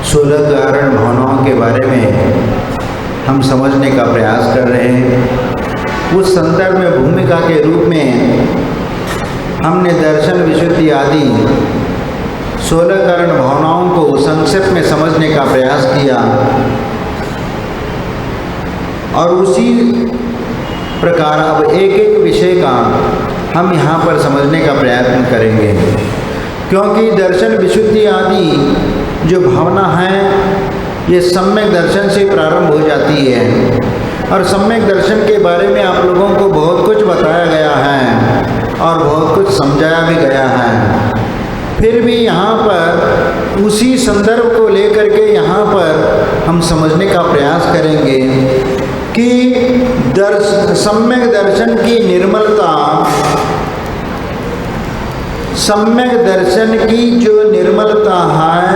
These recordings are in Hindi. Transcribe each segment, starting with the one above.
16 कारण भावनाओं के बारे में हम समझने का प्रयास कर रहे हैं। उस संदर्भ में भूमिका के रूप में हमने दर्शन, विशुद्धि आदि 16 कारण भावनाओं को संक्षेप में समझने का प्रयास किया और उसी प्रकार अब एक एक विषय का हम यहाँ पर समझने का प्रयत्न करेंगे, क्योंकि दर्शन, विशुद्धि आदि जो भावना है ये सम्यक दर्शन से प्रारंभ हो जाती है और सम्यक दर्शन के बारे में आप लोगों को बहुत कुछ बताया गया है और बहुत कुछ समझाया भी गया है। फिर भी यहाँ पर उसी संदर्भ को लेकर के यहाँ पर हम समझने का प्रयास करेंगे कि सम्यक दर्शन की निर्मलता, सम्यक दर्शन की जो निर्मलता है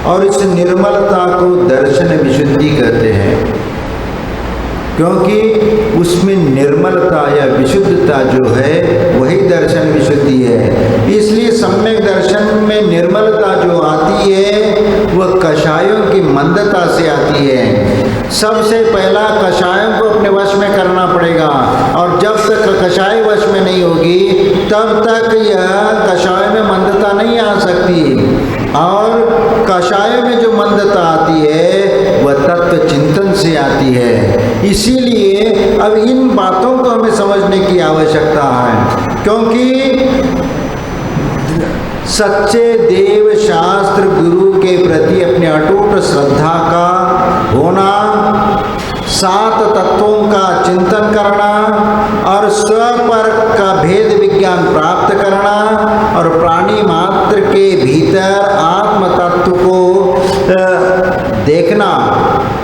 और इस निर्मलता को दर्शन विशुद्धि कहते हैं, क्योंकि उसमें निर्मलता या विशुद्धता जो है वही दर्शन विशुद्धि है। इसलिए सम्यक दर्शन में निर्मलता जो आती है वह कषायों की मंदता से आती है। सबसे पहला कषायों को अपने वश में करना पड़ेगा और जब तक कषाय वश में नहीं होगी तब तक यह कषाय में मंदता नहीं आ सकती। और कषाय में जो मंदता आती है वह तत्व चिंतन से आती है। इसीलिए अब इन बातों को हमें समझने की आवश्यकता है, क्योंकि सच्चे देव शास्त्र गुरु के प्रति अपने अटूट श्रद्धा का होना, 7 तत्वों का चिंतन करना और स्वपर का भेद विज्ञान प्राप्त करना और प्राणी मात्र के भीतर आत्म तत्व को देखना,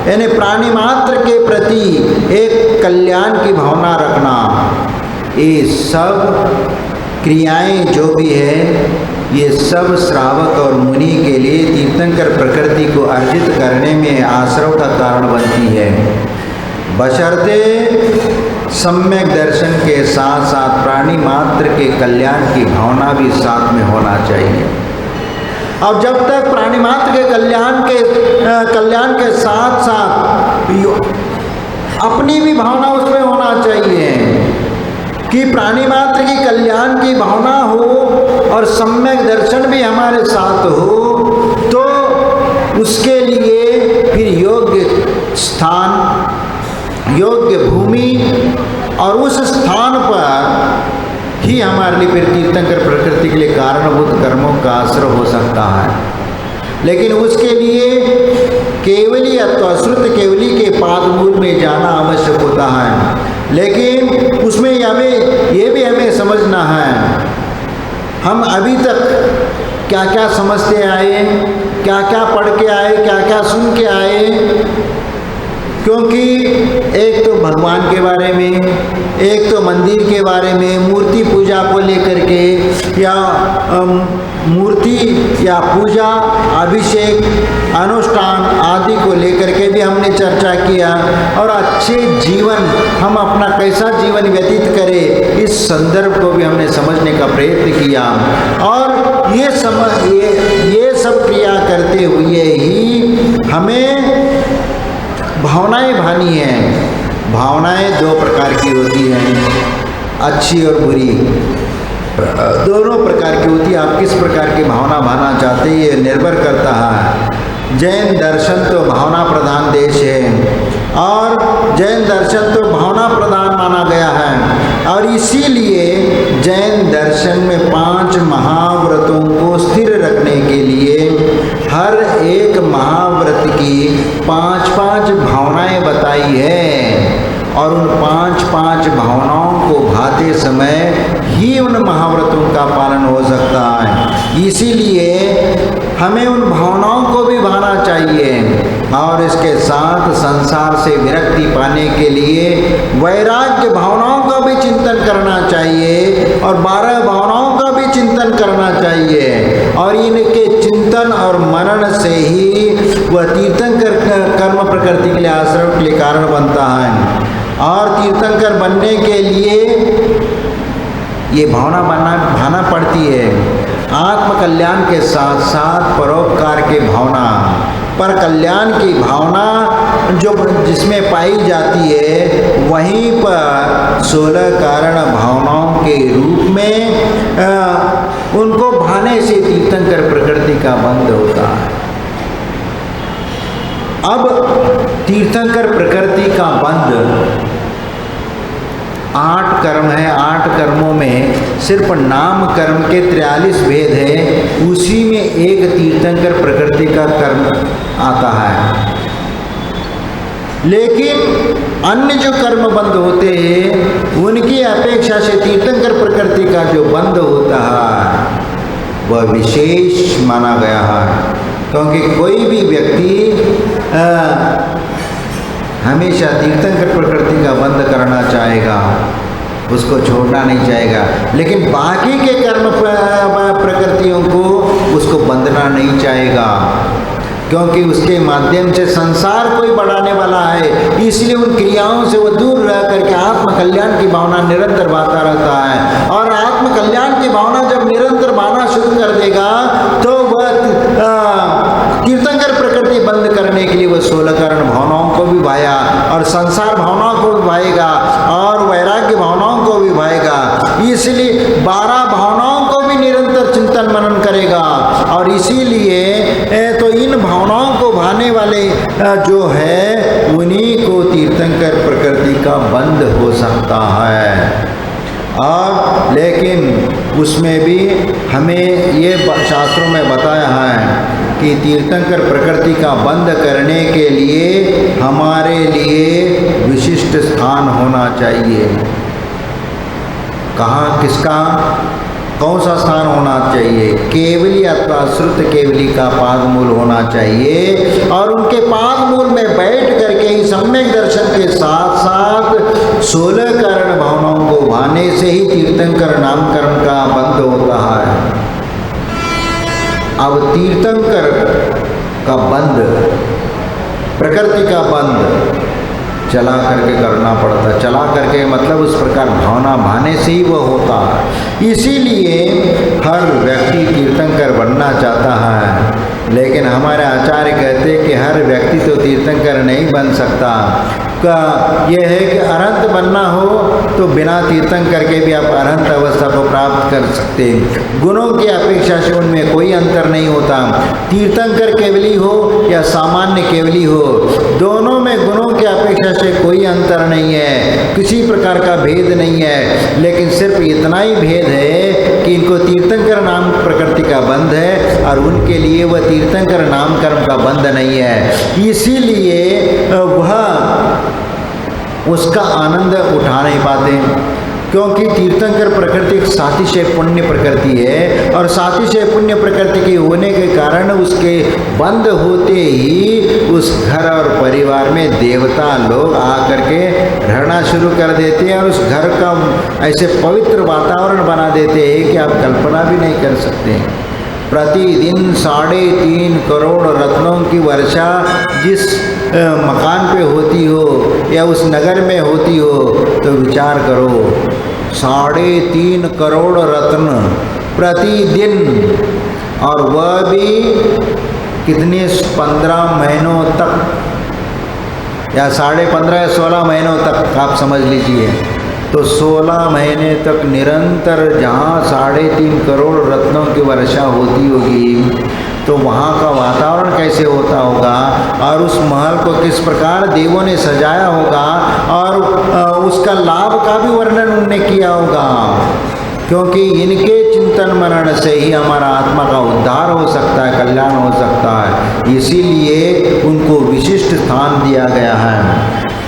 यानी प्राणी मात्र के प्रति एक कल्याण की भावना रखना, ये सब क्रियाएं जो भी है ये सब श्रावक और मुनि के लिए तीर्थंकर प्रकृति को अर्जित करने में आश्रव का कारण बनती है, बशर्ते सम्यक दर्शन के साथ साथ प्राणी मात्र के कल्याण की भावना भी साथ में होना चाहिए। और जब तक प्राणी मात्र के कल्याण के साथ साथ अपनी भी भावना उसमें होना चाहिए कि प्राणी मात्र की कल्याण की भावना हो और सम्यक दर्शन भी हमारे साथ हो, तो उसके लिए फिर योग्य स्थान, योग्य भूमि और उस स्थान पर ही हमारे लिए फिर तीर्थंकर प्रकृति के लिए कारणभूत कर्मों का आश्रय हो सकता है। लेकिन उसके लिए केवली अथवा श्रुत केवली के पाद मूल में जाना आवश्यक होता है। लेकिन उसमें ये भी हमें समझना है, हम अभी तक क्या क्या समझते आए, क्या क्या पढ़ के आए, क्या क्या सुन के आए, क्योंकि एक तो भगवान के बारे में, एक तो मंदिर के बारे में, मूर्ति पूजा को लेकर के या मूर्ति या पूजा, अभिषेक, अनुष्ठान आदि को लेकर के भी हमने चर्चा किया और अच्छे जीवन, हम अपना कैसा जीवन व्यतीत करें इस संदर्भ को भी हमने समझने का प्रयत्न किया। और ये सब क्रिया करते हुए ही हमें भावनाएं भानी हैं। भावनाएं 2 प्रकार की होती हैं, अच्छी और बुरी, दोनों प्रकार की होती है। आप किस प्रकार की भावना भाना चाहते हैं ये निर्भर करता है। जैन दर्शन तो भावना प्रधान देश है और जैन दर्शन तो भावना प्रधान माना गया है और इसीलिए जैन दर्शन में 5 महाव्रतों को स्थिर रखने के लिए हर एक महाव्रत की 5-5 भावनाएं बताई है और उन 5-5 भावनाओं को भाते समय ही उन महाव्रतों का पालन हो सकता है। इसीलिए हमें उन भावनाओं को भी भाना चाहिए और इसके साथ संसार से विरक्ति पाने के लिए वैराग्य भावनाओं का भी चिंतन करना चाहिए और 12 भावनाओं का भी चिंतन करना चाहिए और इनके चिंतन और मनन से ही वह तीर्थंकर कर्म प्रकृति के लिए आश्रम के लिए कारण बनता है। और तीर्थंकर बनने के लिए ये भावना भाना पड़ती है। आत्म कल्याण के साथ साथ परोपकार की भावना, पर कल्याण की भावना जो जिसमें पाई जाती है वहीं पर 16 कारण भावनाओं के रूप में उनको भाने से तीर्थंकर प्रकृति का बंध होता है। अब तीर्थंकर प्रकृति का बंध 8 कर्म है। 8 कर्मों में सिर्फ नाम कर्म के 43 भेद है, उसी में एक तीर्थंकर प्रकृति का कर्म आता है। लेकिन अन्य जो कर्म बंद होते हैं उनकी अपेक्षा से तीर्थंकर प्रकृति का जो बंद होता है वह विशेष माना गया है, क्योंकि कोई भी व्यक्ति हमेशा तीर्थंकर प्रकृति का बंद करना चाहेगा, उसको छोड़ना नहीं चाहेगा, लेकिन बाकी के कर्म प्रकृतियों को उसको बंधना नहीं चाहेगा, क्योंकि उसके माध्यम से संसार कोई बढ़ाने वाला है। इसलिए उन क्रियाओं से वो दूर रह करके आत्म कल्याण की भावना निरंतर बाता रहता है। और आत्म कल्याण की भावना जब निरंतर बाना शुरू कर देगा तो वह तीर्थंकर प्रकृति बंद करने के लिए वह 16 कारण भावनाओं को भी भाया और संसार भावनाओं को भी भाएगा और वैराग्य भावनाओं को भी भाएगा। इसलिए 12 भावनाओं को भी निरंतर चिंतन मनन करेगा। और इसीलिए तो इन भावनाओं को भाने वाले जो है उन्हीं को तीर्थंकर प्रकृति का बंध हो सकता है। और लेकिन उसमें भी हमें ये शास्त्रों में बताया है कि तीर्थंकर प्रकृति का बंध करने के लिए हमारे लिए विशिष्ट स्थान होना चाहिए। कहाँ, किसका, कौन सा स्थान होना चाहिए? केवली अथवा श्रुत केवली का पादमूल होना चाहिए। और उनके पादमूल में बैठ करके ही सम्यक दर्शन के साथ साथ 16 कारण भावनाओं को भाने से ही तीर्थंकर नाम कर्म का बंध होता है। अब तीर्थंकर का बंध, प्रकृति का बंध चला करके करना पड़ता है। चला करके मतलब उस प्रकार भावना भाने से ही वह होता है। इसीलिए हर व्यक्ति तीर्थंकर बनना चाहता है, लेकिन हमारे आचार्य कहते हैं कि हर व्यक्ति तो तीर्थंकर नहीं बन सकता। का यह है कि अरहंत बनना हो तो बिना तीर्थंकर के भी आप अरहंत अवस्था को प्राप्त कर सकते हैं। गुणों की अपेक्षा से उनमें कोई अंतर नहीं होता। तीर्थंकर केवली हो या सामान्य केवली हो, दोनों में गुणों की अपेक्षा से कोई अंतर नहीं है, किसी प्रकार का भेद नहीं है। लेकिन सिर्फ इतना ही भेद है कि इनको तीर्थंकर नाम प्रकृति का बंध है और उनके लिए वह तीर्थंकर नाम कर्म का बंध नहीं है। इसीलिए वह उसका आनंद उठा नहीं पाते, क्योंकि तीर्थंकर प्रकृति सातिशय पुण्य प्रकृति है। और सातिशय पुण्य प्रकृति के होने के कारण उसके बंद होते ही उस घर और परिवार में देवता लोग आकर के रहना शुरू कर देते हैं और उस घर का ऐसे पवित्र वातावरण बना देते हैं कि आप कल्पना भी नहीं कर सकते। प्रतिदिन 3.5 करोड़ रत्नों की वर्षा जिस मकान पे होती हो या उस नगर में होती हो तो विचार करो, 3.5 करोड़ रत्न प्रतिदिन, और वह भी कितने 15 महीनों तक या 15.5 या 16 महीनों तक आप समझ लीजिए। तो 16 महीने तक निरंतर जहाँ 3.5 करोड़ रत्नों की वर्षा होती होगी तो वहाँ का वातावरण कैसे होता होगा और उस महल को किस प्रकार देवों ने सजाया होगा और उसका लाभ का भी वर्णन उन्होंने किया होगा। क्योंकि इनके चिंतन मनन से ही हमारा आत्मा का उद्धार हो सकता है, कल्याण हो सकता है। इसीलिए उनको विशिष्ट स्थान दिया गया है।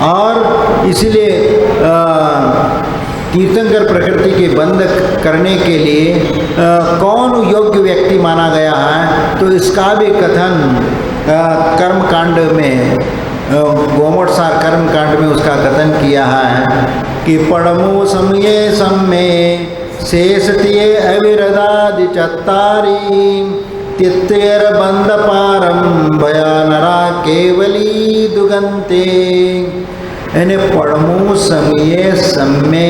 और इसीलिए तीर्थंकर प्रकृति के बंध करने के लिए कौन योग्य व्यक्ति माना गया है, तो इसका भी कथन कर्मकांड में, गोमोटसार कर्मकांड में उसका कथन किया है कि पड़मो समये सम्मे शेषतिये अविरदादि चत्तारी तित्तेर बंद पारम भया नरा केवली दुगंते। यानी पड़मो समय सम्मे,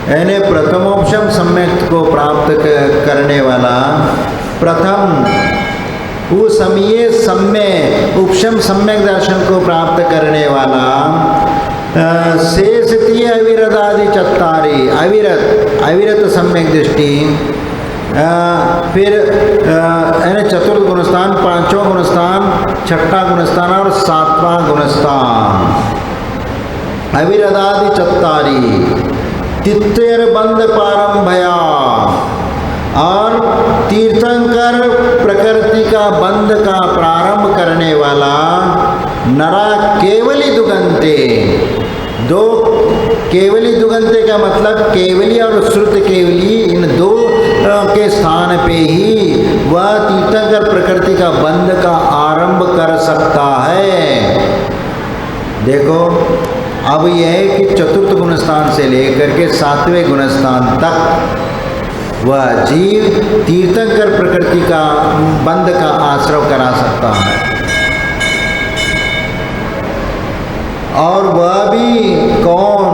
यानी प्रथमोपशम सम्यक को प्राप्त करने वाला, प्रथम उसमये सम्य उपशम सम्यक दर्शन को प्राप्त करने वाला शेषती अविरदादि चत्तारी अविरत सम्यक दृष्टि, फिर यानी चतुर्थ गुणस्थान, पांचवा गुणस्थान, छठा गुणस्थान और सातवां गुणस्थान, अविरदादि चत्तारी तित्वेर बंद पारंभया, और तीर्थंकर प्रकृति का बंध का प्रारंभ करने वाला नरा केवली दुगंते, दो केवली दुगंते का मतलब केवली और श्रुत केवली, इन दो के स्थान पे ही वह तीर्थंकर प्रकृति का बंध का आरंभ कर सकता है। देखो अब यह है कि चतुर्थ गुणस्थान से लेकर के सातवें गुणस्थान तक वह जीव तीर्थंकर प्रकृति का बंध का आश्रय करा सकता है, और वह भी कौन,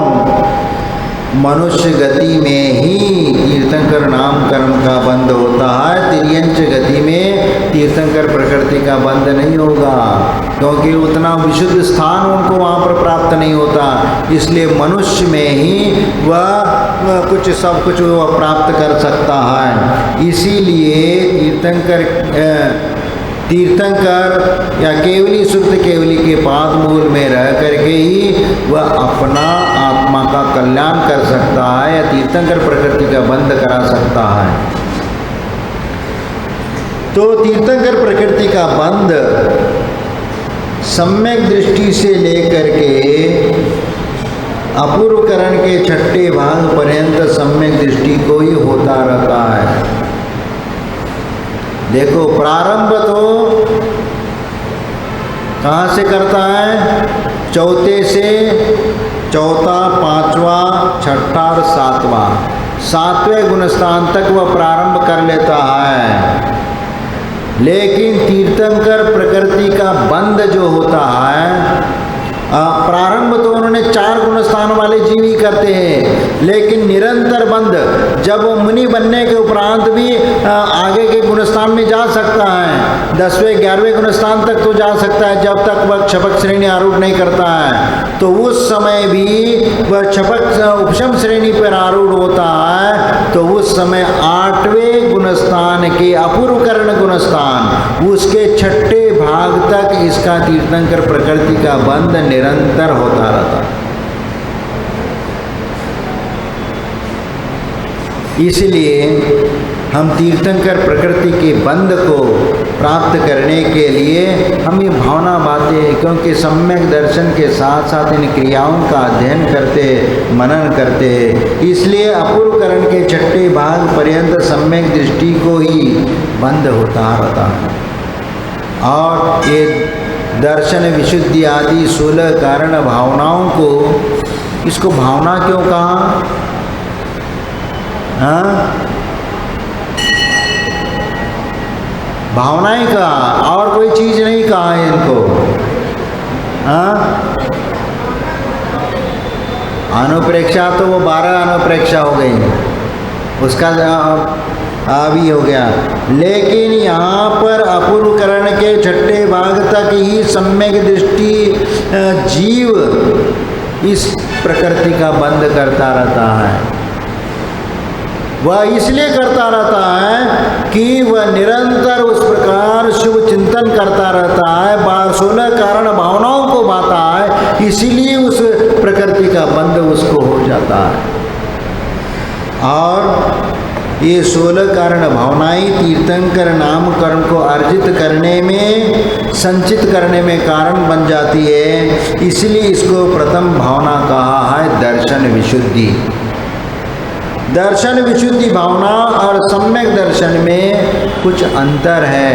मनुष्य गति में ही तीर्थंकर नाम कर्म का बंध होता है। तिर्यंच गति में तीर्थंकर प्रकृति का बंध नहीं होगा, क्योंकि उतना विशुद्ध स्थान उनको वहाँ पर प्राप्त नहीं होता, इसलिए मनुष्य में ही वह कुछ सब कुछ वह प्राप्त कर सकता है। इसीलिए तीर्थंकर या केवली शुद्ध केवली के पाद मूल में रह करके ही वह अपना आत्मा का कल्याण कर सकता है या तीर्थंकर प्रकृति का बंध करा सकता है। तो तीर्थंकर प्रकृति का बंध सम्यक दृष्टि से लेकर के अपूर्वकरण के छठे भाग पर्यंत सम्यक दृष्टि को ही होता रहता है। देखो प्रारंभ तो कहाँ से करता है, चौथे से, चौथा, पांचवा, छठा और सातवां, सातवें गुणस्थान तक वह प्रारंभ कर लेता है। लेकिन तीर्थंकर प्रकृति का बंध जो होता है, प्रारंभ तो उन्होंने 4 गुणस्थान वाले जीव ही करते हैं, लेकिन निरंतर बंध जब वो मुनि बनने के उपरांत भी आगे के गुणस्थान में जा सकता है, 10वें 11वें गुणस्थान तक तो जा सकता है, जब तक वह क्षपक श्रेणी आरूढ़ नहीं करता है। तो उस समय भी वह क्षपक उपशम श्रेणी पर आरूढ़ होता है, तो उस समय 8वें गुणस्थान के अपूर्वकरण गुणस्थान उसके छठे भाग तक इसका तीर्थंकर प्रकृति का बंध निरंतर होता रहता। इसलिए हम तीर्थंकर प्रकृति के बंध को प्राप्त करने के लिए हम ये भावना बातें, क्योंकि सम्यक दर्शन के साथ साथ इन क्रियाओं का अध्ययन करते, मनन करते, इसलिए अपूर्वकरण के छठे भाग पर्यंत सम्यक दृष्टि को ही बंध होता रहता है। और ये दर्शन विशुद्धि आदि 16 कारण भावनाओं को, इसको भावना क्यों कहा? भावनाएं कहा, और कोई चीज नहीं कहा है इनको। अनुप्रेक्षा तो वो 12 अनुप्रेक्षा हो गई, उसका भी हो गया। लेकिन यहाँ पर अपूर्वकरण के छठे भाग तक ही सम्यक दृष्टि जीव इस प्रकृति का बंध करता रहता है। वह इसलिए करता रहता है कि वह निरंतर उस प्रकार शुभ चिंतन करता रहता है, 16 कारण भावनाओं को बाता है, इसीलिए उस प्रकृति का बंध उसको हो जाता है। और ये 16 कारण भावनाएं तीर्थंकर नाम कर्म को अर्जित करने में, संचित करने में कारण बन जाती है। इसलिए इसको प्रथम भावना कहा है दर्शन विशुद्धि। दर्शन विशुद्धि भावना और सम्यक दर्शन में कुछ अंतर है,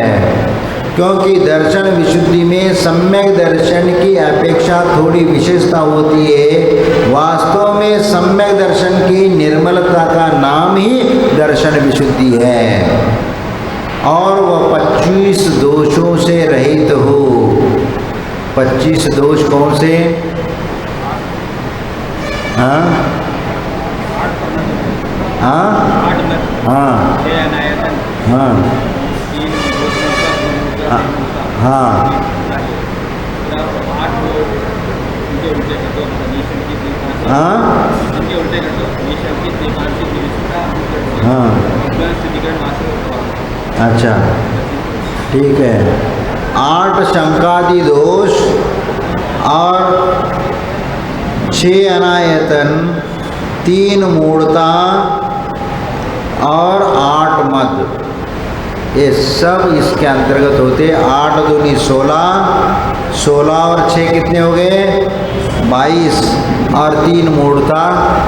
क्योंकि दर्शन विशुद्धि में सम्यक दर्शन की अपेक्षा थोड़ी विशेषता होती है। वास्तव में सम्यक दर्शन की निर्मलता का नाम ही दर्शन विशुद्धि है, और वह 25 दोषों से रहित हो। 25 दोष कौन से? हाँ हाँ हाँ हाँ हाँ हाँ हाँ अच्छा ठीक है। 8 शंकादि दोष और 6 अनायतन, 3 मूढ़ता और 8 मद, ये सब इसके अंतर्गत होते। 8 दूनी 16, 16 और 6 कितने हो गए 22, और 3 मूढ़ता,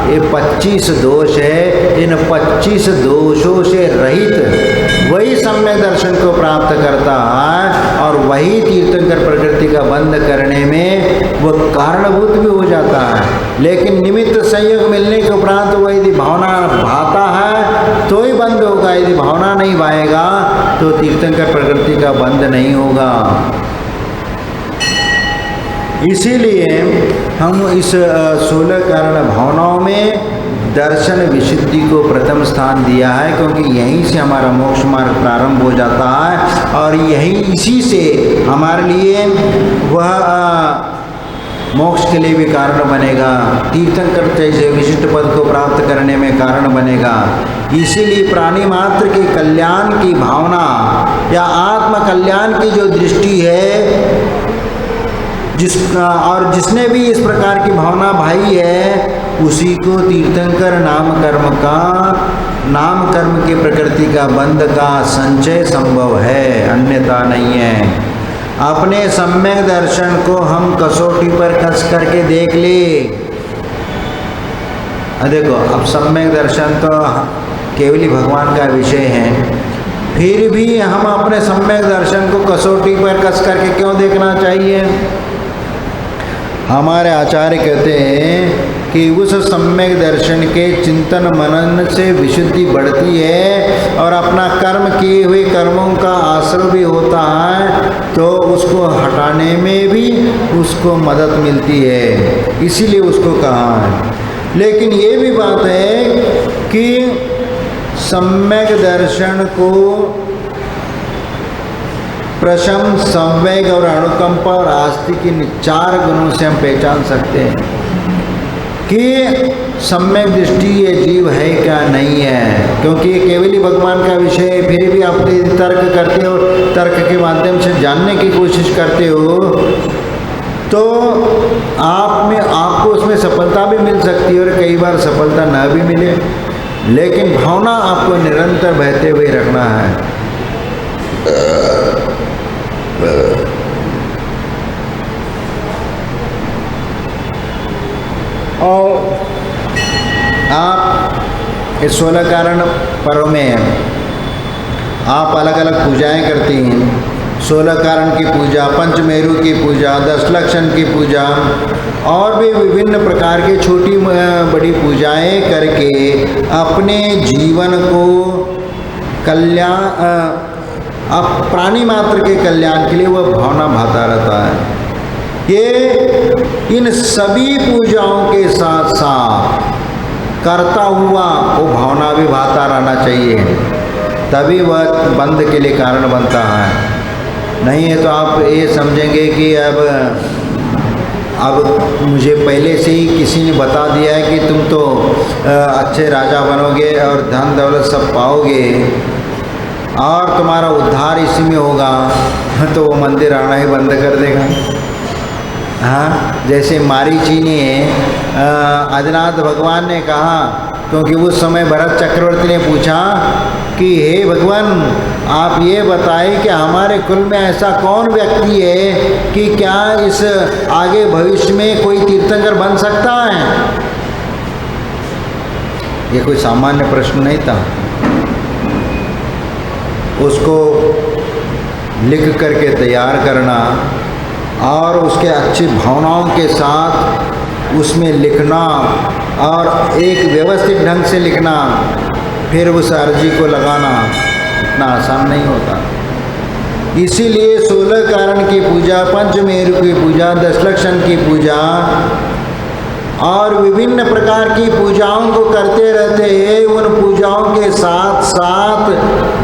ये 25 दोष है। इन 25 दोषों से रहित वही सम्यक दर्शन को प्राप्त करता है, और वही तीर्थंकर प्रकृति का बंध करने में वो कारणभूत भी हो जाता है। लेकिन निमित्त संयोग मिलने के उपरांत वो यदि भावना भाता है तो ही बंद होगा, यदि भावना नहीं भाएगा तो तीर्थंकर प्रकृति का बंध नहीं होगा। इसीलिए हम इस 16 कारण भावनाओं में दर्शन विशुद्धि को प्रथम स्थान दिया है, क्योंकि यहीं से हमारा मोक्ष मार्ग प्रारंभ हो जाता है, और यही इसी से हमारे लिए वह मोक्ष के लिए भी कारण बनेगा, तीर्थंकर जैसे विशिष्ट पद को प्राप्त करने में कारण बनेगा। इसीलिए प्राणी मात्र के कल्याण की भावना या आत्म कल्याण की जो दृष्टि है, और जिसने भी इस प्रकार की भावना भाई है, उसी को तीर्थंकर नाम कर्म की प्रकृति का बंध का संचय संभव है, अन्यथा नहीं है। अपने सम्यक दर्शन को हम कसौटी पर कस करके देख ले। देखो, अब सम्यक दर्शन तो केवली भगवान का विषय है, फिर भी हम अपने सम्यक दर्शन को कसौटी पर कस करके क्यों देखना चाहिए? हमारे आचार्य कहते हैं कि उस सम्यक दर्शन के चिंतन मनन से विशुद्धि बढ़ती है, और अपना कर्म किए हुए कर्मों का आश्रय भी होता है, तो उसको हटाने में भी उसको मदद मिलती है, इसीलिए उसको कहा है। लेकिन ये भी बात है कि सम्यक दर्शन को प्रशम, संवेग और अनुकंपा और आस्तिक इन 4 गुणों से हम पहचान सकते हैं कि सम्यक दृष्टि ये जीव है क्या नहीं है, क्योंकि ये केवली भगवान का विषय है। फिर भी आप तर्क करते हो, तर्क के माध्यम से जानने की कोशिश करते हो, तो आपको उसमें सफलता भी मिल सकती है और कई बार सफलता न भी मिले, लेकिन भावना आपको निरंतर बहते हुए रखना है। और आप इस 16 कारण पर्व में आप अलग अलग पूजाएं करती हैं। 16 कारण की पूजा, पंचमेरु की पूजा, 10 लक्षण की पूजा, और भी विभिन्न प्रकार की छोटी बड़ी पूजाएं करके अपने जीवन को अब प्राणी मात्र के कल्याण के लिए वह भावना भाता रहता है। ये इन सभी पूजाओं के साथ साथ करता हुआ वो भावना भी भाता रहना चाहिए, तभी वह बंध के लिए कारण बनता है। नहीं है तो आप ये समझेंगे कि अब मुझे पहले से ही किसी ने बता दिया है कि तुम तो अच्छे राजा बनोगे और धन दौलत सब पाओगे और तुम्हारा उद्धार इसी में होगा, तो वो मंदिर आना ही बंद कर देगा। हाँ, जैसे मारीची ने आदिनाथ भगवान ने कहा, क्योंकि उस समय भरत चक्रवर्ती ने पूछा कि हे भगवान, आप ये बताएं कि हमारे कुल में ऐसा कौन व्यक्ति है कि क्या इस आगे भविष्य में कोई तीर्थंकर बन सकता है। ये कोई सामान्य प्रश्न नहीं था, उसको लिख करके तैयार करना और उसके अच्छी भावनाओं के साथ उसमें लिखना और एक व्यवस्थित ढंग से लिखना, फिर उस अर्जी को लगाना इतना आसान नहीं होता। इसीलिए 16 कारण की पूजा, पंचमेरु की पूजा, 10 लक्षण की पूजा और विभिन्न प्रकार की पूजाओं को करते रहते हैं। उन पूजाओं के साथ साथ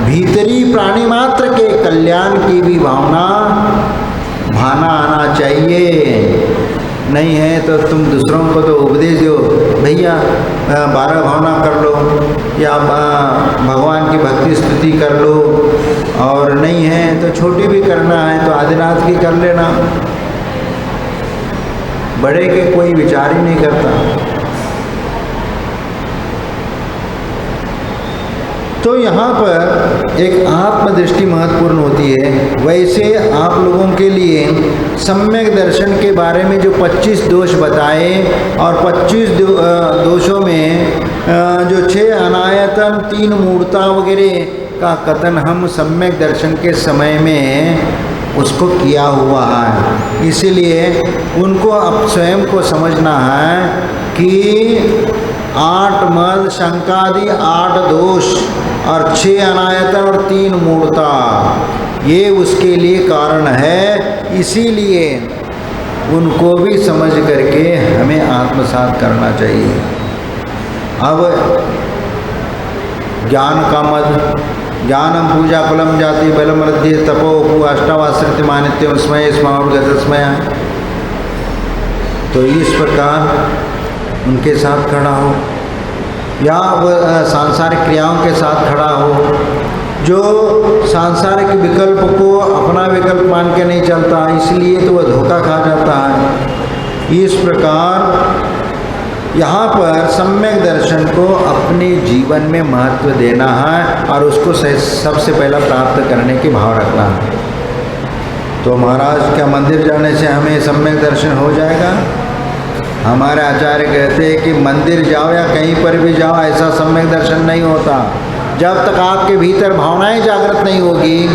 भीतरी प्राणी मात्र के कल्याण कल्याण की भी भावना भाना आना चाहिए। नहीं है तो तुम दूसरों को तो उपदेश दो, भैया 12 भावना कर लो या भगवान की भक्ति स्तुति कर लो, और नहीं है तो छोटी भी करना है तो आदिनाथ की कर लेना। बड़े के कोई विचार ही नहीं करता। तो यहाँ पर एक आत्मदृष्टि महत्वपूर्ण होती है। वैसे आप लोगों के लिए सम्यक दर्शन के बारे में जो 25 दोष बताए, और 25 दोषों में जो 6 अनायतन 3 मूर्ता वगैरह का कथन हम सम्यक दर्शन के समय में उसको किया हुआ है। इसीलिए उनको अब स्वयं को समझना है कि 8 मद शंकादि 8 दोष और 6 अनायतन और 3 मूर्ता, ये उसके लिए कारण है। इसीलिए उनको भी समझ करके हमें आत्मसात करना चाहिए। अब ज्ञान का मद, ज्ञानम पूजा कुलम जाति बलम रद्य तपो अष्टावाश्रित मानित्यम स्मय स्मय, तो इस प्रकार उनके साथ खड़ा हो, या वह सांसारिक क्रियाओं के साथ खड़ा हो। जो सांसारिक विकल्प को अपना विकल्प मान के नहीं चलता, इसलिए तो वह धोखा खा जाता है। इस प्रकार यहाँ पर सम्यक दर्शन को अपने जीवन में महत्व देना है और उसको सबसे पहला प्राप्त करने की भाव रखना है। तो महाराज क्या मंदिर जाने से हमें सम्यक दर्शन हो जाएगा? हमारे आचार्य कहते हैं कि मंदिर जाओ या कहीं पर भी जाओ, ऐसा सम्यक दर्शन नहीं होता। जब तक आपके भीतर भावनाएं जागृत नहीं होगी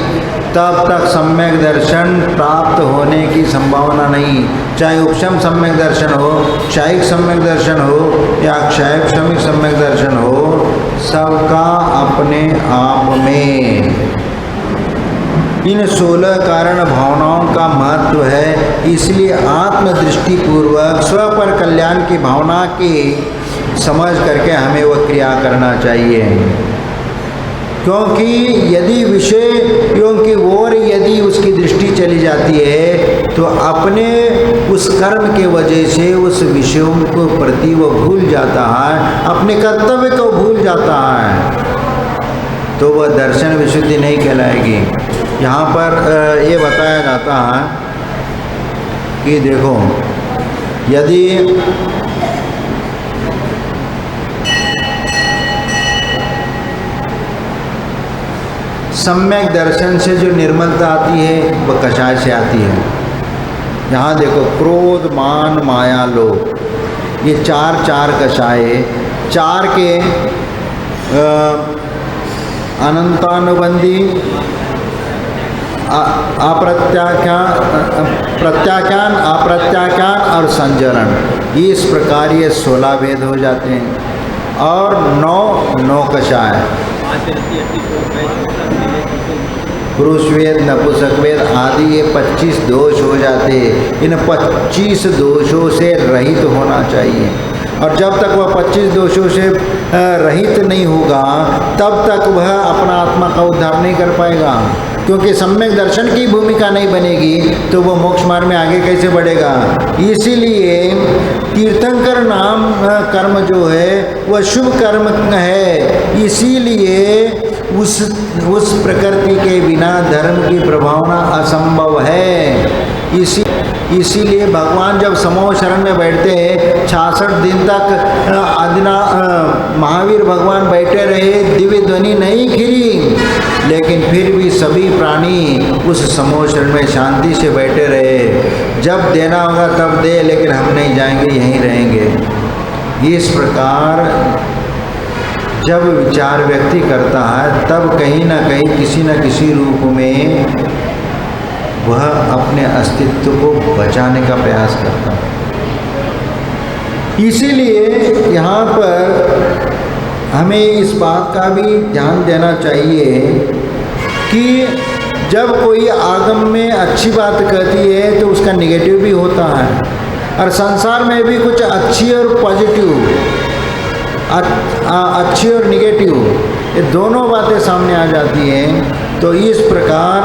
तब तक सम्यक दर्शन प्राप्त होने की संभावना नहीं। चाहे उपशम सम्यक दर्शन हो, क्षयिक सम्यक दर्शन हो या क्षय क्षमिक सम्यक दर्शन हो, सबका अपने आप में इन 16 कारण भावनाओं का महत्व है। इसलिए आत्मदृष्टि पूर्वक स्व पर कल्याण की भावना की समझ करके हमें वह क्रिया करना चाहिए। क्योंकि यदि विषयों की ओर यदि उसकी दृष्टि चली जाती है तो अपने उस कर्म के वजह से उस विषयों को प्रति वो भूल जाता है, अपने कर्तव्य को भूल जाता है, तो वह दर्शन विशुद्धि नहीं कहलाएगी। यहाँ पर ये बताया जाता है कि देखो, यदि सम्यक दर्शन से जो निर्मलता आती है वह कषाय से आती है। यहाँ देखो, क्रोध मान माया लोभ, ये चार कषाय, 4 के अनंतानुबंधी प्रत्याख्यान अप्रत्याख्यान और संजरण, इस प्रकार ये 16 भेद हो जाते हैं। और 9 कषाय, पुरुष वेद नपुंसक वेद आदि, ये 25 दोष हो जाते। इन 25 दोषों से रहित होना चाहिए। और जब तक वह 25 दोषों से रहित नहीं होगा तब तक वह अपना आत्मा का उद्धार नहीं कर पाएगा। क्योंकि सम्यक दर्शन की भूमिका नहीं बनेगी तो वह मोक्ष मार्ग में आगे कैसे बढ़ेगा। इसीलिए तीर्थंकर नाम कर्म जो है वह शुभ कर्म है। इसीलिए उस प्रकृति के बिना धर्म की प्रभावना असंभव है। इसीलिए भगवान जब समूह शरण में बैठते हैं, 66 दिन तक महावीर भगवान बैठे रहे, दिव्य ध्वनि नहीं खिली, लेकिन फिर भी सभी प्राणी उस समूह शरण में शांति से बैठे रहे। जब देना होगा तब दे, लेकिन हम नहीं जाएंगे, यहीं रहेंगे। इस प्रकार जब विचार व्यक्ति करता है तब कहीं ना कहीं किसी न किसी रूप में वह अपने अस्तित्व को बचाने का प्रयास करता है। इसीलिए यहाँ पर हमें इस बात का भी ध्यान देना चाहिए कि जब कोई आगम में अच्छी बात कहती है तो उसका निगेटिव भी होता है, और संसार में भी कुछ अच्छी और पॉजिटिव, अच्छी और निगेटिव, ये दोनों बातें सामने आ जाती हैं। तो इस प्रकार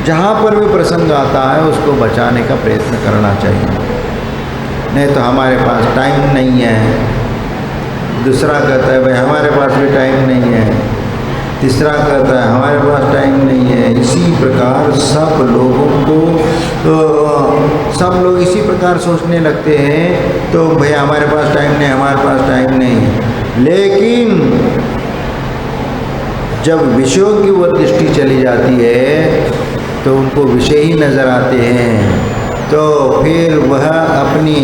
जहाँ पर भी प्रसंग आता है उसको बचाने का प्रयत्न करना चाहिए, नहीं तो हमारे पास टाइम नहीं है। दूसरा कहता है भाई हमारे पास भी टाइम नहीं है, तीसरा कहता है हमारे पास टाइम नहीं है। इसी प्रकार सब लोग इसी प्रकार सोचने लगते हैं, तो भाई हमारे पास टाइम नहीं, हमारे पास टाइम नहीं। लेकिन जब विषयों की वो दृष्टि चली जाती है तो उनको विषय ही नज़र आते हैं, तो फिर वह अपनी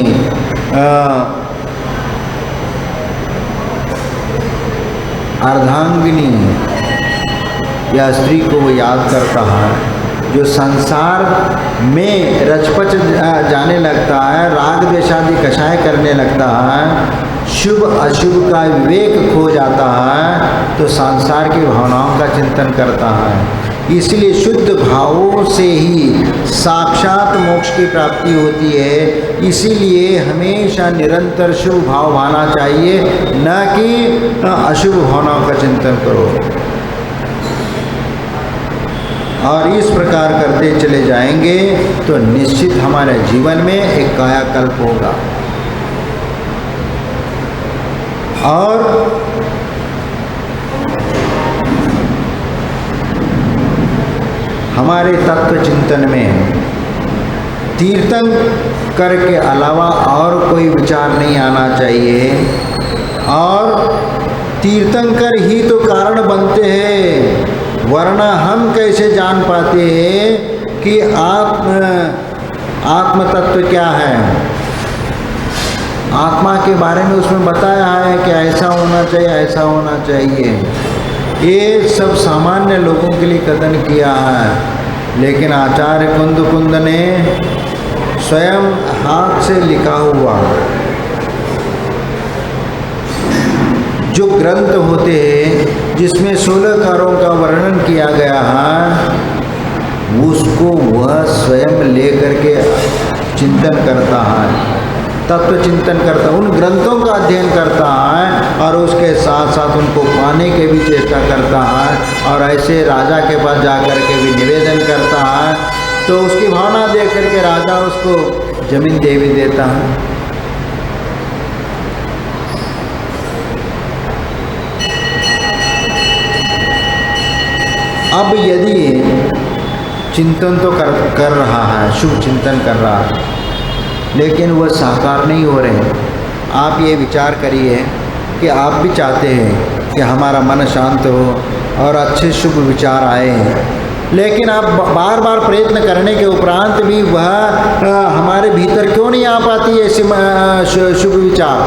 अर्धांगिनी या स्त्री को वो याद करता है, जो संसार में रचपच जाने लगता है, राग द्वेषादि कषाय करने लगता है, शुभ अशुभ का विवेक खो जाता है, तो संसार की भावनाओं का चिंतन करता है। इसलिए शुद्ध भावों से ही साक्षात मोक्ष की प्राप्ति होती है। इसीलिए हमेशा निरंतर शुभ भाव भाना चाहिए, न कि अशुभ भावनाओं का चिंतन करो। और इस प्रकार करते चले जाएंगे तो निश्चित हमारे जीवन में एक कायाकल्प होगा। और हमारे तत्व चिंतन में तीर्थंकर के अलावा और कोई विचार नहीं आना चाहिए। और तीर्थंकर ही तो कारण बनते हैं, वरना हम कैसे जान पाते हैं कि आत्म तत्व क्या है। आत्मा के बारे में उसमें बताया है कि ऐसा होना चाहिए, ऐसा होना चाहिए। ये सब सामान्य लोगों के लिए कथन किया है, लेकिन आचार्य कुंद ने स्वयं हाथ से लिखा हुआ जो ग्रंथ होते हैं जिसमें 16 कारों का वर्णन किया गया है, उसको वह स्वयं लेकर के चिंतन करता है, तत्व चिंतन करता है, उन ग्रंथों का अध्ययन करता है और उसके साथ साथ उनको पाने के भी चेष्टा करता है। और ऐसे राजा के पास जा कर के भी निवेदन करता है, तो उसकी भावना देख करके राजा उसको जमीन दे भी देता है। अब यदि चिंतन तो कर रहा है, शुभ चिंतन कर रहा है, लेकिन वह साकार नहीं हो रहे। आप ये विचार करिए कि आप भी चाहते हैं कि हमारा मन शांत हो और अच्छे शुभ विचार आए हैं, लेकिन आप बार बार प्रयत्न करने के उपरांत भी वह हमारे भीतर क्यों नहीं आ पाती ऐसी शुभ विचार,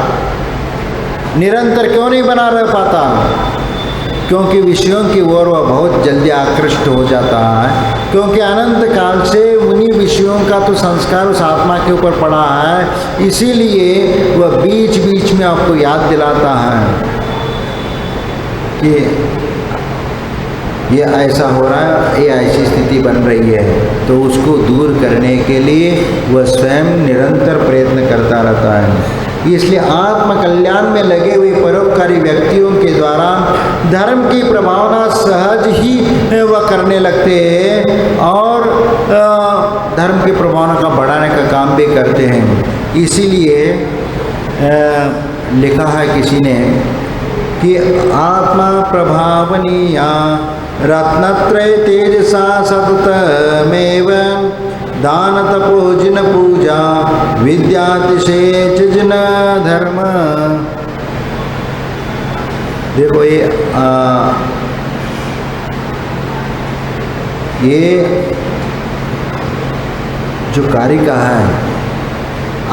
निरंतर क्यों नहीं बना रह पाता? क्योंकि विषयों की ओर वह बहुत जल्दी आकृष्ट हो जाता है, क्योंकि अनंत काल से उन्हीं विषयों का तो संस्कार उस आत्मा के ऊपर पड़ा है। इसीलिए वह बीच बीच में आपको याद दिलाता है कि ये ऐसा हो रहा है, ये ऐसी स्थिति बन रही है, तो उसको दूर करने के लिए वह स्वयं निरंतर प्रयत्न करता रहता है। इसलिए आत्म कल्याण में लगे हुए परोपकारी व्यक्तियों के द्वारा धर्म की प्रभावना सहज ही वह करने लगते हैं और धर्म की प्रभावना का बढ़ाने का काम भी करते हैं। इसीलिए लिखा है किसी ने कि आत्मा प्रभावनीया रत्नत्रय तेजसा सततमेव दान तपो जिन पूजा विद्यातिशेष जिन धर्म। देखो ये जो कारिका है,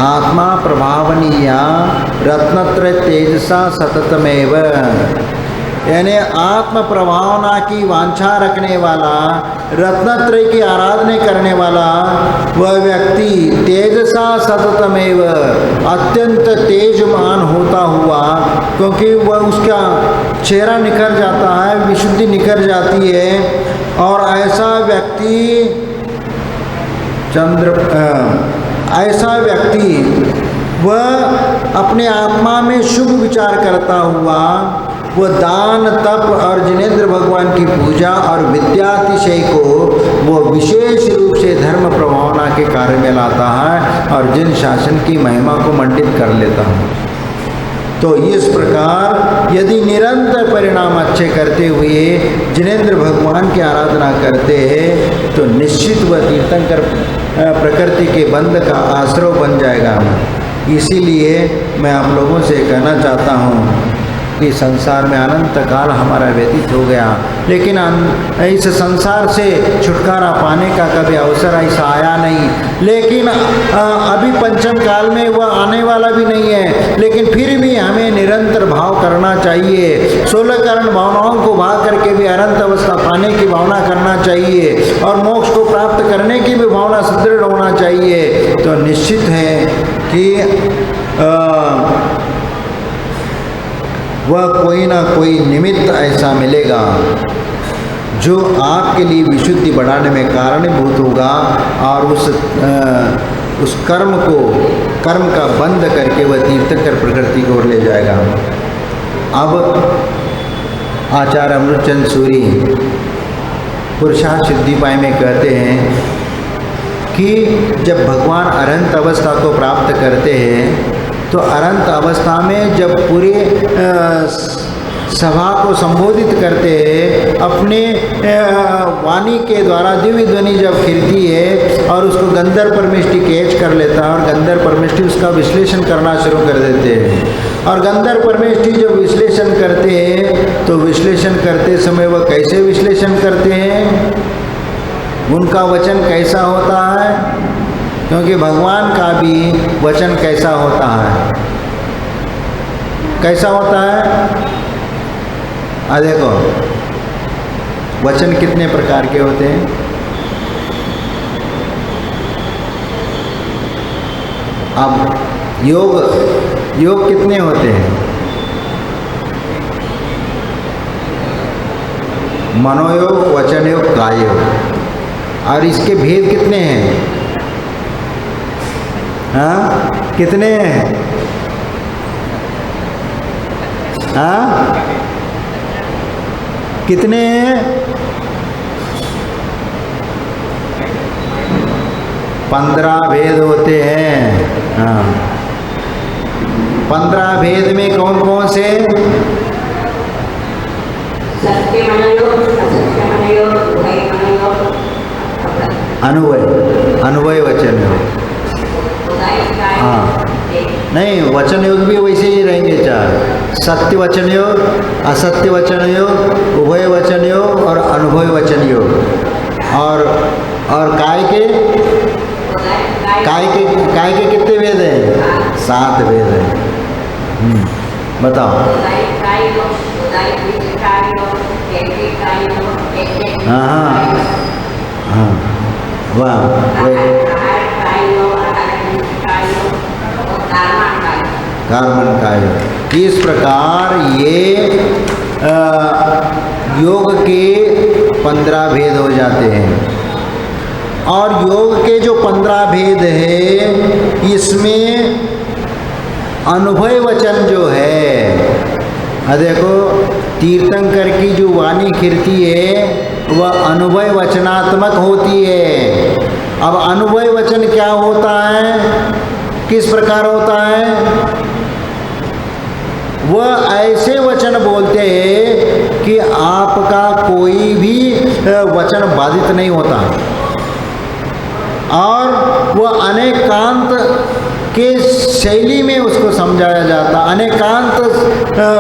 आत्मा प्रभावनीया रत्नत्रय तेजसा सततमेव, यानी आत्म प्रभावना की वांछा रखने वाला, रत्नत्रय की आराधना करने वाला वह व्यक्ति तेजसा सततमेव, अत्यंत तेजमान होता हुआ, क्योंकि वह उसका चेहरा निखर जाता है, विशुद्धि निखर जाती है। और ऐसा व्यक्ति वह अपने आत्मा में शुभ विचार करता हुआ वो दान तप और जिनेंद्र भगवान की पूजा और विद्यातिशय को वो विशेष रूप से धर्म प्रभावना के कार्य में लाता है और जिन शासन की महिमा को मंडित कर लेता है। तो इस प्रकार यदि निरंतर परिणाम अच्छे करते हुए जिनेंद्र भगवान की आराधना करते हैं तो निश्चित वह तीर्थंकर प्रकृति के बंध का आश्रय बन जाएगा। इसीलिए मैं आप लोगों से कहना चाहता हूँ कि संसार में अनंत काल हमारा व्यतीत हो गया, लेकिन इस संसार से छुटकारा पाने का कभी अवसर ऐसा आया नहीं। लेकिन अभी पंचम काल में वह आने वाला भी नहीं है, लेकिन फिर भी हमें निरंतर भाव करना चाहिए। 16 कारण भावनाओं को भाग करके भी अनंत अवस्था पाने की भावना करना चाहिए और मोक्ष को प्राप्त करने की भी भावना सुदृढ़ होना चाहिए। तो निश्चित है कि वह कोई ना कोई निमित्त ऐसा मिलेगा जो आपके लिए विशुद्धि बढ़ाने में कारणीभूत होगा और उस कर्म का बंध करके वह तीर्थंकर प्रकृति की ओर ले जाएगा। अब आचार्य अमृतचंद सूरी पुरुषार्थ सिद्धिपाय में कहते हैं कि जब भगवान अनंत अवस्था को प्राप्त करते हैं तो अनंत अवस्था में जब पूरे सभा को संबोधित करते हैं, अपने वाणी के द्वारा दिव्य ध्वनि जब खिलती है और उसको गंधर्व परमेष्टि कैच कर लेता है और गंधर्व परमेष्टि उसका विश्लेषण करना शुरू कर देते हैं। और गंधर्व परमेष्टि जब विश्लेषण करते हैं तो विश्लेषण करते समय वह कैसे विश्लेषण करते हैं, उनका वचन कैसा होता है, क्योंकि भगवान का भी वचन कैसा होता है, कैसा होता है। देखो वचन कितने प्रकार के होते हैं। अब योग कितने होते हैं, मनोयोग, वचन योग, काय योग। और इसके भेद कितने हैं? हाँ, कितने हैं? हाँ, कितने हैं? 15 भेद होते हैं। हाँ, 15 भेद में कौन कौन से? अनुभव वचन योग। हाँ, नहीं, वचन योग भी वैसे ही रहेंगे चार। सत्य वचन योग, असत्य वचन योग, उभय वचन योग और अनुभव वचन योग। और काय के कितने वेद हैं? 7 वेद हैं। बताओ। हाँ, वाह, कर्मण का योग। इस प्रकार ये योग के 15 भेद हो जाते हैं। और योग के जो 15 भेद है इसमें अनुभव वचन जो है, देखो तीर्थंकर की जो वाणी खिरती है वह अनुभव वचनात्मक होती है। अब अनुभव वचन क्या होता है, किस प्रकार होता है? वह ऐसे वचन बोलते हैं कि आपका कोई भी वचन बाधित नहीं होता और वह अनेकांत के शैली में उसको समझाया जाता। अनेकांत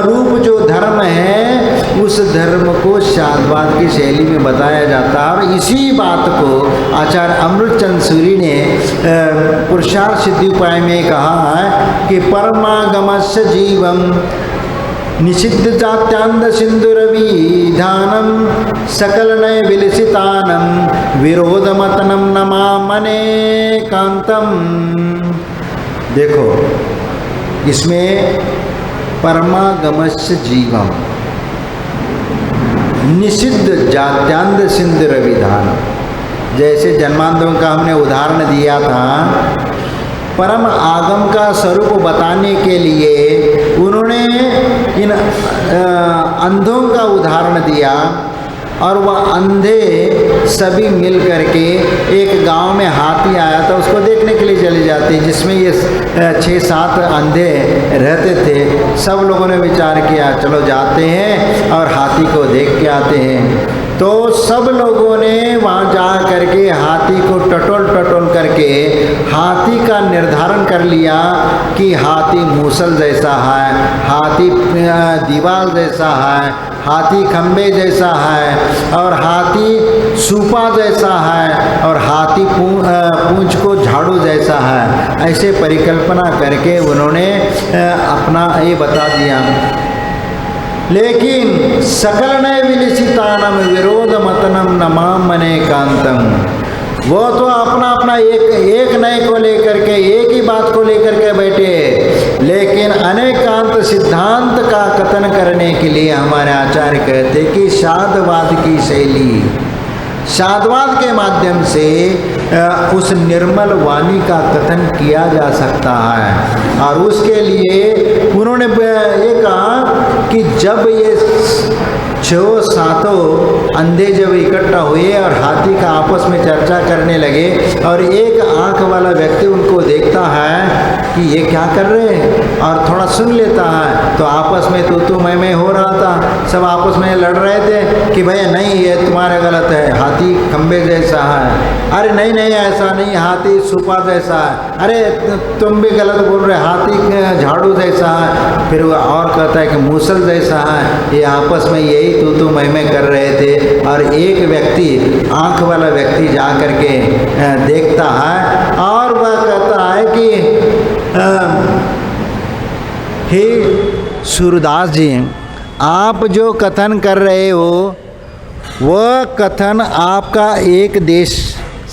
रूप जो धर्म है उस धर्म को शाद्वाद की शैली में बताया जाता है। और इसी बात को आचार्य अमृतचंद सूरी ने पुरुषार्थ सिद्धिपाय में कहा है कि परमागमस्य जीवम निषिद्ध जात्यांध सिंधुरविधानम सकल नय विलसितानम विरोधमतनम नमा मने कांतम। देखो इसमें परमागमस्य जीवम निषिद्ध जात्यांध सिंधुरविधानम, जैसे जन्मांतरों का हमने उदाहरण दिया था, परम आगम का स्वरूप बताने के लिए उन्होंने इन अंधों का उदाहरण दिया और वह अंधे सभी मिल करके एक गांव में हाथी आया था, उसको देखने के लिए चले जाते, जिसमें ये 6-7 अंधे रहते थे। सब लोगों ने विचार किया चलो जाते हैं और हाथी को देख के आते हैं। तो सब लोगों ने वहाँ जा करके हाथी को टटोल करके हाथी का निर्धारण कर लिया कि हाथी मूसल जैसा है, हाथी दीवार जैसा है, हाथी खंबे जैसा है और हाथी सूपा जैसा है और हाथी पूंछ को झाड़ू जैसा है। ऐसे परिकल्पना करके उन्होंने अपना ये बता दिया। लेकिन सकल नय विलिसितानम विरोध मतनम नमाम मने कांतम, वो तो अपना एक नए को लेकर के एक ही बात को लेकर के बैठे, लेकिन अनेकांत सिद्धांत का कथन करने के लिए हमारे आचार्य कहते कि साधवाद की शैली, साधवाद के माध्यम से उस निर्मल वाणी का कथन किया जा सकता है। और उसके लिए उन्होंने ये कहा कि जब ये 6-7 अंधे जब इकट्ठा हुए और हाथी का आपस में चर्चा करने लगे और एक आंख वाला व्यक्ति उनको देखता है कि ये क्या कर रहे हैं और थोड़ा सुन लेता है, तो आपस में तू मैं हो रहा था, सब आपस में लड़ रहे थे कि भैया नहीं ये तुम्हारा गलत है, हाथी खंबे जैसा है, अरे नहीं ऐसा नहीं, हाथी सुपा जैसा है, अरे तुम भी गलत बोल रहे, हाथी झाड़ू जैसा है, फिर वो और कहता है कि मूसल जैसा है। ये आपस में यही तू मैं कर रहे थे और एक व्यक्ति आंख वाला व्यक्ति जा कर के देखता है और वह कहता है कि हे सूरदास जी, आप जो कथन कर रहे हो वह कथन आपका एक देश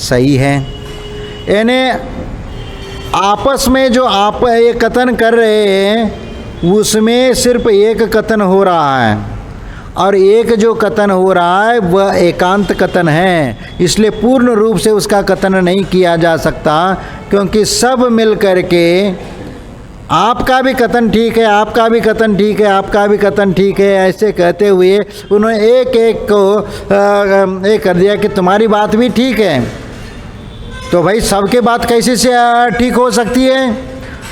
सही है, यानी आपस में जो आप ये कथन कर रहे हैं उसमें सिर्फ एक कथन हो रहा है और एक जो कथन हो रहा है वह एकांत कथन है, इसलिए पूर्ण रूप से उसका कथन नहीं किया जा सकता, क्योंकि सब मिल करके आपका भी कथन ठीक है, आपका भी कथन ठीक है, आपका भी कथन ठीक है, ऐसे कहते हुए उन्होंने एक को ये कर दिया कि तुम्हारी बात भी ठीक है। तो भाई सबके बात कैसे से ठीक हो सकती है,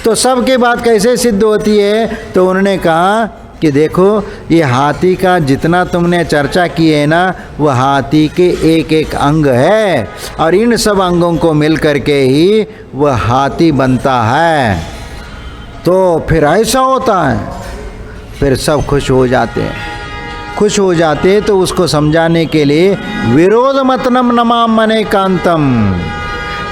तो सबके बात कैसे सिद्ध होती है? तो उन्होंने कहा कि देखो ये हाथी का जितना तुमने चर्चा की है ना, वह हाथी के एक एक अंग है और इन सब अंगों को मिल करके ही वह हाथी बनता है। तो फिर ऐसा होता है, फिर सब खुश हो जाते हैं, तो उसको समझाने के लिए विरोध मतनम नमाम मने कांतम,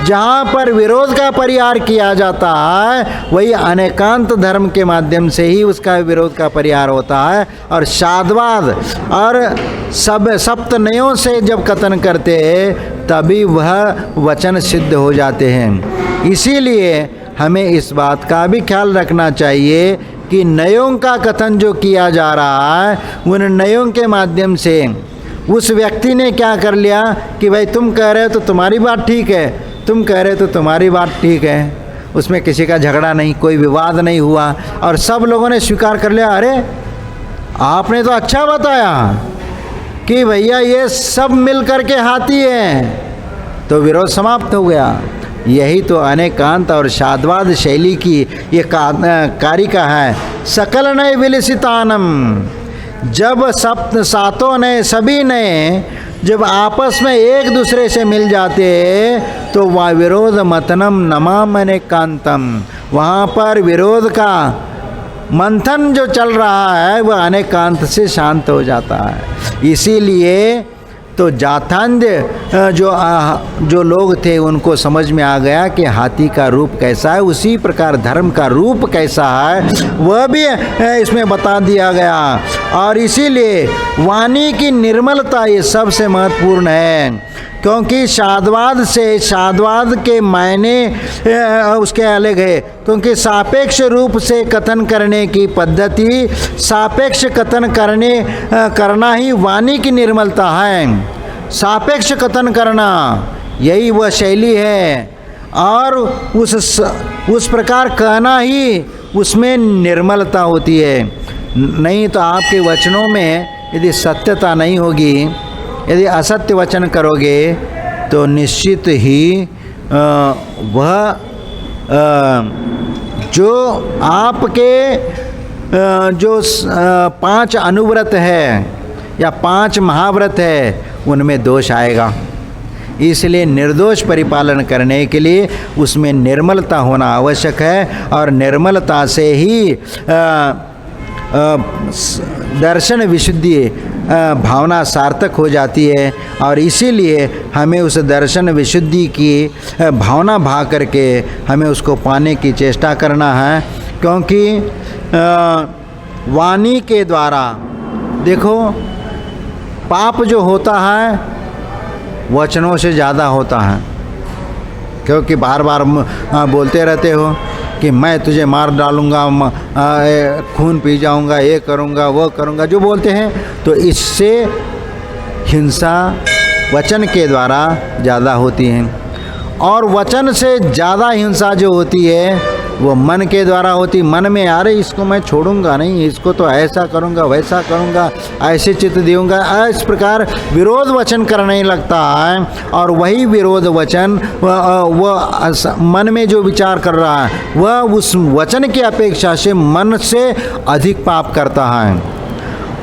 जहाँ पर विरोध का परिहार किया जाता है वही अनेकांत धर्म के माध्यम से ही उसका विरोध का परिहार होता है। और साधवाद और सप्तनयों से जब कथन करते हैं तभी वह वचन सिद्ध हो जाते हैं। इसीलिए हमें इस बात का भी ख्याल रखना चाहिए कि नयों का कथन जो किया जा रहा है उन नयों के माध्यम से उस व्यक्ति ने क्या कर लिया कि भाई तुम कह रहे हो तो तुम्हारी बात ठीक है, तुम कह रहे हो तो तुम्हारी बात ठीक है, उसमें किसी का झगड़ा नहीं, कोई विवाद नहीं हुआ और सब लोगों ने स्वीकार कर लिया, अरे आपने तो अच्छा बताया कि भैया ये सब मिल करके हाथी है, तो विरोध समाप्त हो गया। यही तो अनेकांत और साधवाद शैली की ये कारिका है। सकल नय विलसितानम, जब सातों ने सभी ने जब आपस में एक दूसरे से मिल जाते तो वह विरोध मतनम नमाम अनेकांतम, वहाँ पर विरोध का मंथन जो चल रहा है वह अनेकांत से शांत हो जाता है। इसीलिए तो जाथान्ध्य जो लोग थे उनको समझ में आ गया कि हाथी का रूप कैसा है, उसी प्रकार धर्म का रूप कैसा है वह भी इसमें बता दिया गया। और इसीलिए वाणी की निर्मलता ये सबसे महत्वपूर्ण है, क्योंकि साधवाद के मायने उसके अलग है, क्योंकि सापेक्ष रूप से कथन करने की पद्धति, सापेक्ष कथन करना ही वाणी की निर्मलता है। सापेक्ष कथन करना यही वह शैली है और उस प्रकार कहना ही उसमें निर्मलता होती है। नहीं तो आपके वचनों में यदि सत्यता नहीं होगी, यदि असत्य वचन करोगे तो निश्चित ही वह जो आपके जो 5 अनुव्रत है या 5 महाव्रत है उनमें दोष आएगा। इसलिए निर्दोष परिपालन करने के लिए उसमें निर्मलता होना आवश्यक है, और निर्मलता से ही दर्शन विशुद्धि भावना सार्थक हो जाती है। और इसीलिए हमें उस दर्शन विशुद्धि की भावना भा करके हमें उसको पाने की चेष्टा करना है, क्योंकि वाणी के द्वारा देखो पाप जो होता है वचनों से ज़्यादा होता है, क्योंकि बार बार बोलते रहते हो कि मैं तुझे मार डालूँगा, खून पी जाऊँगा, ये करूँगा वो करूँगा, जो बोलते हैं, तो इससे हिंसा वचन के द्वारा ज़्यादा होती है। और वचन से ज़्यादा हिंसा जो होती है वो मन के द्वारा होती। मन में अरे इसको मैं छोड़ूंगा नहीं, इसको तो ऐसा करूंगा वैसा करूंगा, ऐसे चित्त दूंगा, इस प्रकार विरोध वचन करने लगता है। और वही विरोध वचन वह मन में जो विचार कर रहा है वह उस वचन की अपेक्षा से मन से अधिक पाप करता है।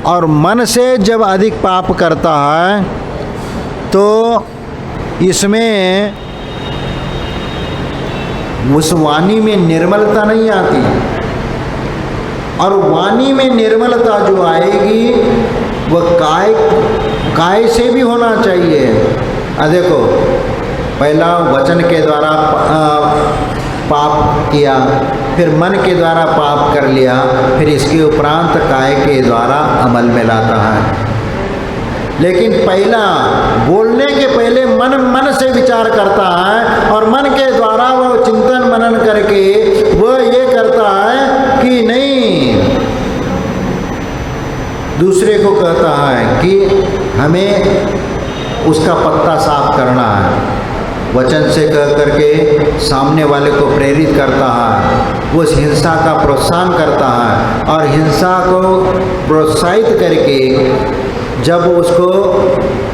और मन से जब अधिक पाप करता है तो इसमें उस वाणी में निर्मलता नहीं आती। और वाणी में निर्मलता जो आएगी वह काय से भी होना चाहिए। देखो पहला वचन के द्वारा पाप किया, फिर मन के द्वारा पाप कर लिया, फिर इसके उपरांत काय के द्वारा अमल में लाता है। लेकिन पहला बोलने के पहले मन से विचार करता है, और मन के द्वारा वह चिंतन मनन करके वह ये करता है कि नहीं, दूसरे को कहता है कि हमें उसका पत्ता साफ करना है। वचन से कह करके सामने वाले को प्रेरित करता है, वो उस हिंसा का प्रोत्साहन करता है। और हिंसा को प्रोत्साहित करके जब उसको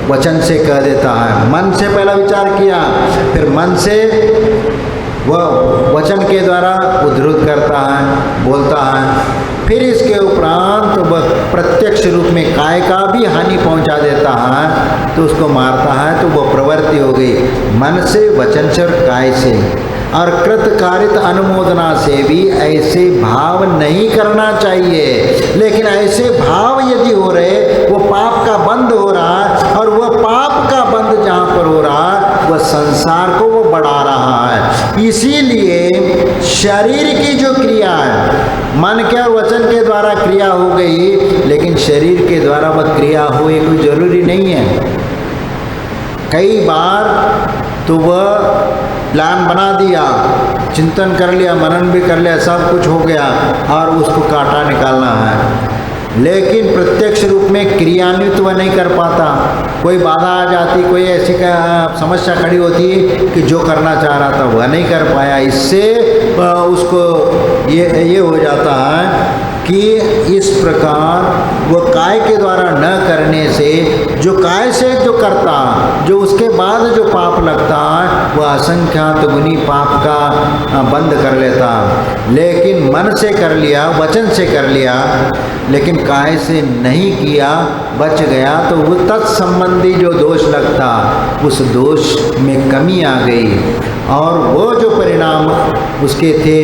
वचन से कह देता है, मन से पहला विचार किया, फिर मन से वह वचन के द्वारा उद्धृत करता है, बोलता है, फिर इसके उपरांत वह प्रत्यक्ष रूप में काय का भी हानि पहुंचा देता है तो उसको मारता है। तो वह प्रवृत्ति हो गई मन से, वचन से और काय से। और कृतकारित अनुमोदना से भी ऐसे भाव नहीं करना चाहिए। लेकिन ऐसे भाव यदि हो रहे, वो पाप का बंद हो रहा है, और वह पाप का बंद जहाँ पर हो रहा है वह संसार को वो बढ़ा रहा है। इसीलिए शरीर की जो क्रिया है, मन के और वचन के द्वारा क्रिया हो गई, लेकिन शरीर के द्वारा वह क्रिया हो ये कोई जरूरी नहीं है। कई बार तो वह प्लान बना दिया, चिंतन कर लिया, मनन भी कर लिया, सब कुछ हो गया, और उसको काटा निकालना है, लेकिन प्रत्यक्ष रूप में क्रियान्वित वह नहीं कर पाता। कोई बाधा आ जाती, कोई ऐसी समस्या खड़ी होती कि जो करना चाह रहा था वह नहीं कर पाया। इससे उसको ये हो जाता है कि इस प्रकार वह काय के द्वारा न करने से, जो काय से जो करता, जो उसके बाद जो पाप लगता है वह असंख्यात गुनी पाप का बंद कर लेता। लेकिन मन से कर लिया, वचन से कर लिया, लेकिन काय से नहीं किया, बच गया, तो वो तत्संबंधी जो दोष लगता उस दोष में कमी आ गई। और वो जो परिणाम उसके थे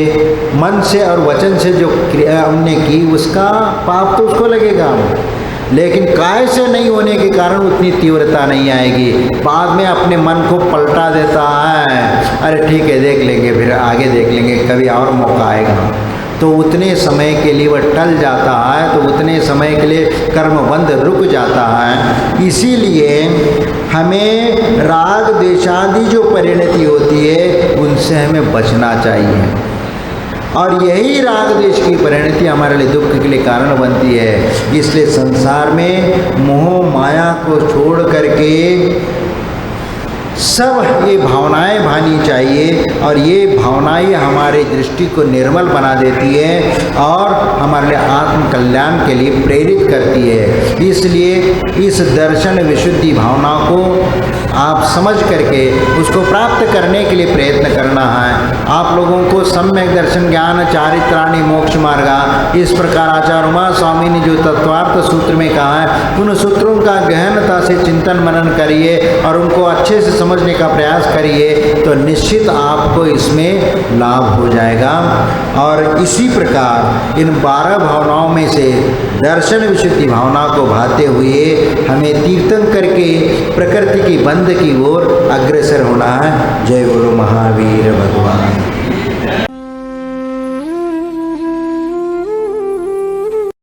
मन से और वचन से जो क्रिया हमने की, उसका पाप तो उसको लगेगा, लेकिन काय से नहीं होने के कारण उतनी तीव्रता नहीं आएगी। बाद में अपने मन को पलटा देता है, अरे ठीक है देख लेंगे, फिर आगे देख लेंगे, कभी और मौका आएगा, तो उतने समय के लिए वह टल जाता है, तो उतने समय के लिए कर्मबंध रुक जाता है। इसीलिए हमें राग द्वेषादि जो परिणति होती है उनसे हमें बचना चाहिए। और यही राग द्वेष की परिणति हमारे लिए दुख के लिए कारण बनती है। इसलिए संसार में मोह माया को छोड़ करके सब ये भावनाएं भानी चाहिए और ये भावनाएं हमारे दृष्टि को निर्मल बना देती है और हमारे लिए आत्म कल्याण के लिए प्रेरित करती है। इसलिए इस दर्शन विशुद्धि भावना को आप समझ करके उसको प्राप्त करने के लिए प्रयत्न करना है। आप लोगों को सम्यक दर्शन ज्ञान चारित्राणि मोक्ष मार्गा, इस प्रकार आचार्य उमा स्वामी ने जो तत्वार्थ सूत्र में कहा है, उन सूत्रों का गहनता से चिंतन मनन करिए और उनको अच्छे से समझने का प्रयास करिए तो निश्चित आपको इसमें लाभ हो जाएगा। और इसी प्रकार इन 12 भावनाओं में से दर्शन विशुद्धि भावना को भाते हुए हमें तीर्थंकर के प्रकृति की बंध की ओर अग्रसर होना है। जय गुरु महावीर भगवान।